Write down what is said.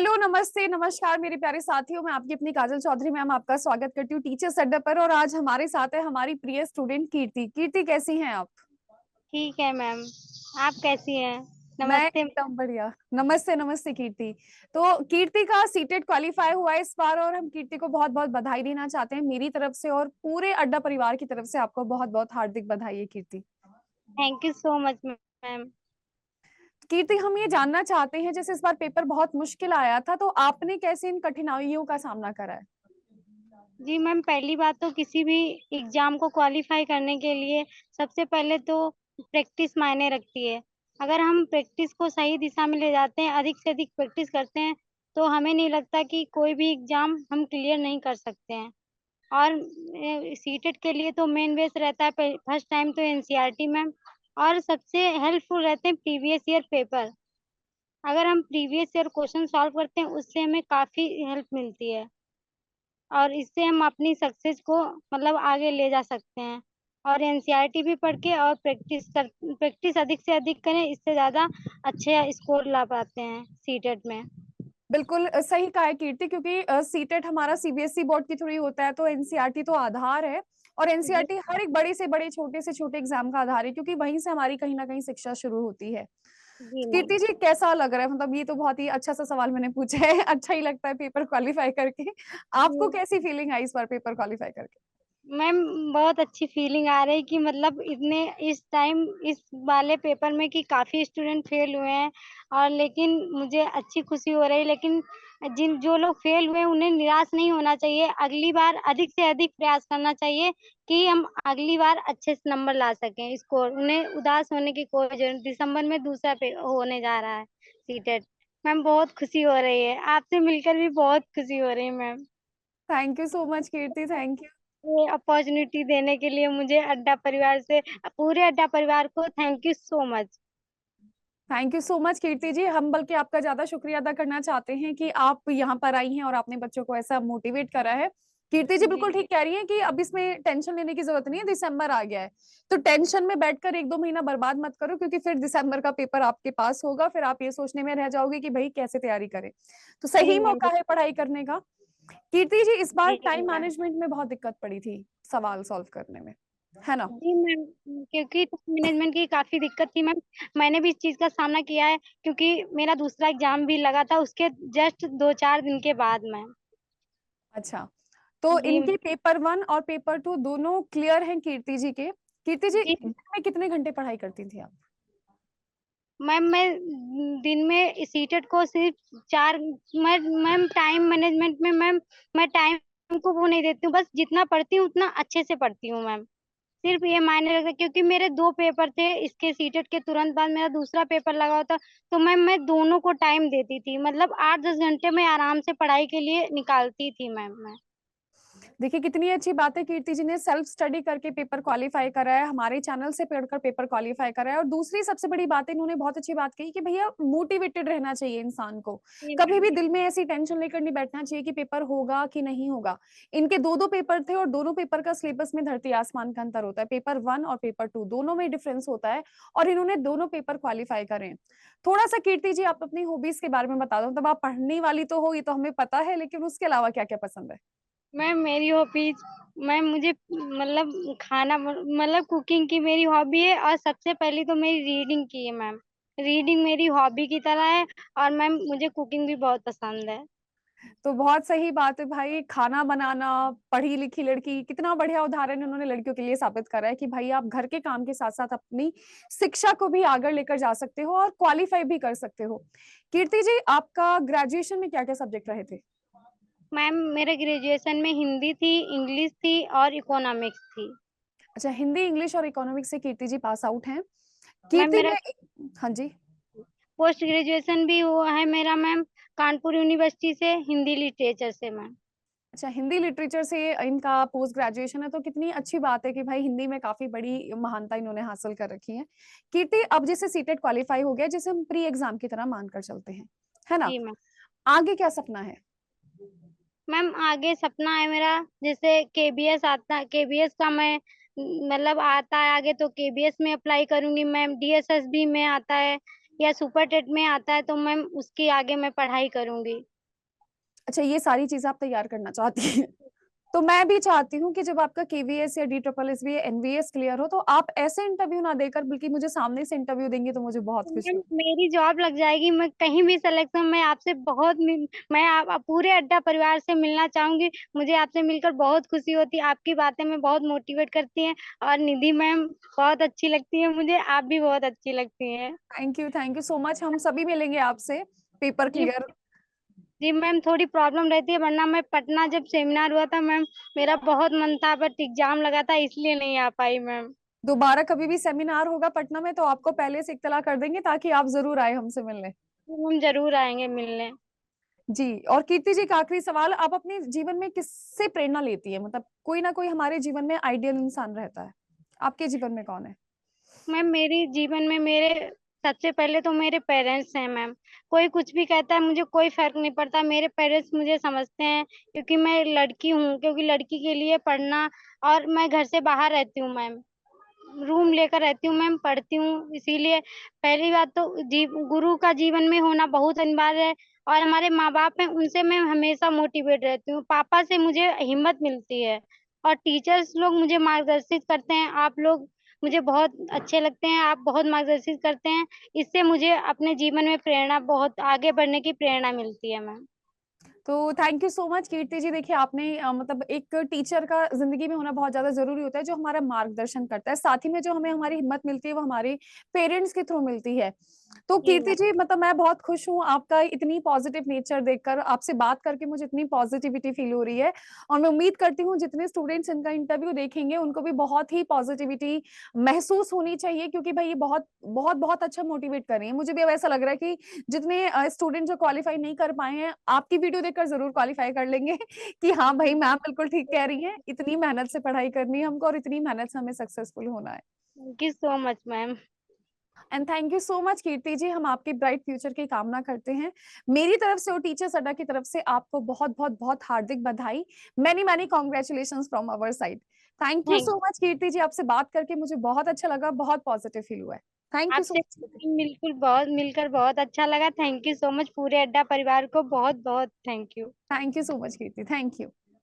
Hello, नमस्ते, नमस्कार मेरे प्यारे साथियों। मैं आपकी अपनी काजल चौधरी मैम आपका स्वागत करती हूँ टीचर्स अड्डा पर। और आज हमारे साथ है हमारी प्रिय स्टूडेंट कीर्ति। कीर्ति, कैसी हैं आप? ठीक है मैम। आप कैसी हैं? मैं नमस्ते। एकदम बढ़िया। नमस्ते, नमस्ते कीर्ति। तो कीर्ति का सीटेट क्वालीफाई हुआ है इस बार और हम कीर्ति को बहुत-बहुत बधाई देना चाहते हैं मेरी तरफ से और पूरे अड्डा परिवार की तरफ से आपको बहुत-बहुत हार्दिक बधाई है Kirti. Thank you so much ma'am. Kirti, हम ये जानना चाहते हैं, जैसे इस बार पेपर बहुत मुश्किल आया था, तो आपने कैसे इन कठिनाइयों का सामना करा है? जी मैम, पहली बात तो किसी भी एग्जाम को क्वालिफाई करने के लिए सबसे पहले तो प्रैक्टिस मायने रखती है। अगर हम प्रैक्टिस को सही दिशा में ले जाते हैं, अधिक से अधिक प्रैक्टिस करते हैं, तो हमें नहीं लगता कि कोई भी एग्जाम हम क्लियर नहीं कर सकते हैं। और सीटेट के लिए तो मेन बेस रहता है फर्स्ट टाइम तो एनसीईआरटी मैम, और सबसे हेल्पफुल रहते हैं प्रीवियस ईयर पेपर। अगर हम प्रीवियस ईयर क्वेश्चन सॉल्व करते हैं, उससे हमें काफ़ी हेल्प मिलती है और इससे हम अपनी सक्सेस को मतलब आगे ले जा सकते हैं। और एनसीईआरटी भी पढ़ के और प्रैक्टिस अधिक से अधिक करें, इससे ज़्यादा अच्छे स्कोर ला पाते हैं सीटेट में। बिल्कुल सही कहा है कीर्ति, क्योंकि सीटेट हमारा सीबीएसई बोर्ड के थ्रू ही होता है, तो एनसीईआरटी तो आधार है। और जी, एनसीईआरटी हर एक बड़े से बड़े, छोटे से छोटे एग्जाम का आधार है, क्योंकि वहीं से हमारी कहीं ना कहीं शिक्षा शुरू होती है। जी मैम। कीर्ति जी, कैसा लग रहा है? मतलब ये तो बहुत ही अच्छा सा सवाल मैंने पूछा है। अच्छा ही लगता है पेपर क्वालिफाई करके। आपको जी कैसी फीलिंग आई इस बार पेपर क्वालिफाई करके? मैम, बहुत अच्छी फीलिंग आ रही कि मतलब इतने इस टाइम इस वाले पेपर में कि काफ़ी स्टूडेंट फेल हुए हैं, और लेकिन मुझे अच्छी खुशी हो रही है। लेकिन जिन जो लोग फेल हुए हैं, उन्हें निराश नहीं होना चाहिए। अगली बार अधिक से अधिक प्रयास करना चाहिए कि हम अगली बार अच्छे से नंबर ला सकें, स्कोर। उन्हें उदास होने की कोई ज़रूरत। दिसंबर में दूसरा पे होने जा रहा है सीटेट। मैम, बहुत खुशी हो रही है। आपसे मिलकर भी बहुत खुशी हो रही है ma'am. Thank you so much Kirti, thank you. ये अपॉर्चुनिटी देने के लिए मुझे अड्डा परिवार से, पूरे अड्डा परिवार को thank you so much. Thank you so much Kirti ji. हम बल्कि आपका ज्यादा शुक्रिया अदा करना चाहते हैं कि आप यहाँ पर आई हैं और आपने बच्चों को ऐसा मोटिवेट करा है। कीर्ति जी जी, बिल्कुल ठीक कह रही हैं कि अब इसमें टेंशन लेने की जरूरत नहीं है, दिसंबर आ गया है। तो टेंशन में बैठकर 1-2 महीना बर्बाद मत करो, क्योंकि फिर दिसंबर का पेपर आपके पास होगा, फिर आप ये सोचने में रह जाओगे कि भाई कैसे तैयारी करें। तो जी सही मैम। मौका है पढ़ाई करने का। कीर्ति जी, इस बार जी टाइम मैम। मैनेजमेंट में बहुत दिक्कत पड़ी थी सवाल सॉल्व करने में, है ना? जी मैम, क्योंकि टाइम मैनेजमेंट की काफ़ी दिक्कत थी मैम। मैंने भी इस चीज़ का सामना किया है, क्योंकि मेरा दूसरा एग्ज़ाम भी लगा था उसके जस्ट 2-4 दिन के बाद मैम। अच्छा, तो जी, इनके पेपर 1 और पेपर 2 दोनों क्लियर हैं कीर्ति जी के। कीर्ति जी, जी दिन में कितने घंटे पढ़ाई करती थी आप? मैम, मैं दिन में सीटेट को सिर्फ़ 4 मैं मैम टाइम मैनेजमेंट में मैम, मैं टाइम को वो नहीं देती हूँ, बस जितना पढ़ती हूँ उतना अच्छे से पढ़ती हूँ मैम। सिर्फ़ ये मायने रखता है, क्योंकि मेरे 2 पेपर थे, इसके सीटेट के तुरंत बाद मेरा दूसरा पेपर लगा हुआ था, तो मैम मैं दोनों को टाइम देती थी। मतलब 8-10 घंटे मैं आराम से पढ़ाई के लिए निकालती थी मैम मैं। देखिए, कितनी अच्छी बात है, कीर्ति जी ने सेल्फ स्टडी करके पेपर क्वालीफाई करा है, हमारे चैनल से पढ़कर पेपर क्वालीफाई करा है। और दूसरी सबसे बड़ी बात है, इन्होंने बहुत अच्छी बात कही कि भैया मोटिवेटेड रहना चाहिए इंसान को। जी कभी मैम। भी दिल में ऐसी टेंशन लेकर नहीं बैठना चाहिए कि पेपर होगा कि नहीं होगा। इनके 2-2 पेपर थे और दोनों पेपर का सिलेबस में धरती आसमान का अंतर होता है। पेपर 1 और पेपर 2 दोनों में डिफरेंस होता है और इन्होंने दोनों पेपर क्वालीफाई करे हैं। थोड़ा-सा कीर्ति जी, आप अपनी हॉबीज़ के बारे में बता दो। मतलब आप पढ़ने वाली तो हो, ये तो हमें पता है, लेकिन उसके अलावा क्या-क्या पसंद है? मैम, मेरी हॉबीज़, मैम मुझे मतलब खाना मतलब कुकिंग की मेरी हॉबी है, और सबसे पहली तो मेरी रीडिंग की है मैम। रीडिंग मेरी हॉबी की तरह है, और मैम मुझे कुकिंग भी बहुत पसंद है। तो बहुत सही बात है भाई, खाना बनाना, पढ़ी-लिखी लड़की, कितना बढ़िया उदाहरण उन्होंने लड़कियों के लिए साबित करा है कि भाई आप घर के काम के साथ-साथ अपनी शिक्षा को भी आगे लेकर जा सकते हो और क्वालीफाई भी कर सकते हो। कीर्ति जी, आपका ग्रेजुएशन में क्या-क्या सब्जेक्ट रहे थे? मैम, मेरे ग्रेजुएशन में हिंदी थी, इंग्लिश थी और इकोनॉमिक्स थी। अच्छा, हिंदी, इंग्लिश और इकोनॉमिक्स से कीर्ति जी पास आउट हैं। मैम, कीर्ति मेरा मैं हाँ जी। पोस्ट ग्रेजुएशन भी हुआ है मेरा मैम, कानपुर यूनिवर्सिटी से हिंदी लिटरेचर से मैम। अच्छा, हिंदी लिटरेचर से इनका पोस्ट ग्रेजुएशन है, तो कितनी अच्छी बात है कि भाई हिंदी में काफ़ी बड़ी महानता इन्होंने हासिल कर रखी है। कीर्ति, अब जैसे सीटेट क्वालीफाई हो गया, जिसे हम प्री एग्ज़ाम की तरह मानकर चलते हैं, है ना? जी मैम। आगे क्या सपना है? मैम, आगे सपना है मेरा, जैसे केबीएस आता है, केबीएस का मैं मतलब आता है आगे, तो केबीएस में अप्लाई करूँगी मैम, डीएसएसबी में आता है, या सुपर टेट में आता है तो मैम उसके आगे मैं पढ़ाई करूँगी। अच्छा, ये सारी चीज़ें आप तैयार करना चाहती हैं। तो मैं भी चाहती हूँ कि जब आपका केवीएस या डीएसएसबी या एनवीएस क्लियर हो, तो आप ऐसे इंटरव्यू ना देकर बल्कि मुझे सामने से इंटरव्यू देंगी तो मुझे बहुत खुशी मैम होगी। मेरी जॉब लग जाएगी, मैं कहीं भी सिलेक्शन मैं आपसे बहुत मिल मैं आप पूरे अड्डा परिवार से मिलना चाहूँगी। मुझे आपसे मिलकर बहुत खुशी होती है, आपकी बातें मैं बहुत मोटिवेट करती हैं और निधि मैम बहुत अच्छी लगती हैं मुझे, आप भी बहुत अच्छी लगती हैं। Thank you so much. हम सभी मिलेंगे आपसे पेपर जी, क्लियर। जी मैम थोड़ी प्रॉब्लम रहती है वरना मैं पटना जब सेमिनार हुआ था मैम, मेरा बहुत मन था बट एग्ज़ाम लगा था इसलिए नहीं आ पाई मैम। दोबारा कभी भी सेमिनार होगा पटना में तो आपको पहले से इत्तला कर देंगे ताकि आप ज़रूर आएँ हमसे मिलने। हम ज़रूर आएँगे मिलने। जी, और कीर्ति जी, एक आखिरी सवाल, आप अपने जीवन में किससे प्रेरणा लेती हैं? मतलब कोई ना कोई हमारे जीवन में आइडियल इंसान रहता है। आपके जीवन में कौन है? मैम मेरे जीवन में मेरे सबसे पहले तो मेरे पेरेंट्स हैं मैम। कोई कुछ भी कहता है मुझे कोई फ़र्क नहीं पड़ता, मेरे पेरेंट्स मुझे समझते हैं क्योंकि मैं लड़की हूँ, क्योंकि लड़की के लिए पढ़ना और मैं घर से बाहर रहती हूँ मैम। रूम लेकर रहती हूँ मैम, पढ़ती हूँ, इसीलिए पहली बात तो गुरु का जीवन में होना बहुत अनिवार्य है और हमारे माँ-बाप हैं, उनसे मैं हमेशा मोटिवेट रहती हूँ। पापा से मुझे हिम्मत मिलती है और टीचर्स लोग मुझे मार्गदर्शित करते हैं, आप लोग मुझे बहुत अच्छे लगते हैं, आप बहुत मार्गदर्शित करते हैं, इससे मुझे अपने जीवन में प्रेरणा बहुत आगे बढ़ने की प्रेरणा मिलती है मैम। तो thank you so much Kirti जी। देखिए आपने मतलब एक टीचर का ज़िंदगी में होना बहुत ज़्यादा ज़रूरी होता है, जो हमारा मार्गदर्शन करता है। साथ ही में जो हमें हमारी हिम्मत मिलती है, वो हमारे पेरेंट्स के थ्रू मिलती है। तो जी कीर्ति मैम, जी, मतलब मैं बहुत खुश हूँ आपका इतनी पॉज़िटिव नेचर देखकर, आपसे बात करके मुझे इतनी पॉज़िटिविटी फ़ील हो रही है और मैं उम्मीद करती हूँ जितने स्टूडेंट्स इनका इंटरव्यू देखेंगे, उनको भी बहुत ही पॉज़िटिविटी महसूस होनी चाहिए, क्योंकि भई ये बहुत अच्छा मोटिवेट कर रही हैं। मुझे भी अब ऐसा लग रहा है कि जितने स्टूडेंट जो क्वालीफाई नहीं कर पाए हैं, आपकी वीडियो देखकर ज़रूर क्वालीफाई कर लेंगे कि हाँ भाई, मैम बिल्कुल ठीक कह रही हैं, इतनी मेहनत से पढ़ाई करनी है हमको और इतनी मेहनत से हमें सक्सेसफुल होना है। Thank you so much ma'am. And thank you so much Kirti ji, हम आपके ब्राइट फ्यूचर की कामना करते हैं। मेरी तरफ से और टीचर्स अड्डा की तरफ से आपको बहुत हार्दिक बधाई। Many congratulations from our side. Thank you thank so much Kirti ji, आपसे बात करके मुझे बहुत अच्छा लगा, बहुत पॉजिटिव फील हुआ है। थैंक यू सो आपसे मच कीर्ति। बिल्कुल बहुत मिलकर बहुत अच्छा लगा। थैंक यू सो मच पूरे अड्डा परिवार को बहुत-बहुत thank you. Thank you so much Kirti, thank you.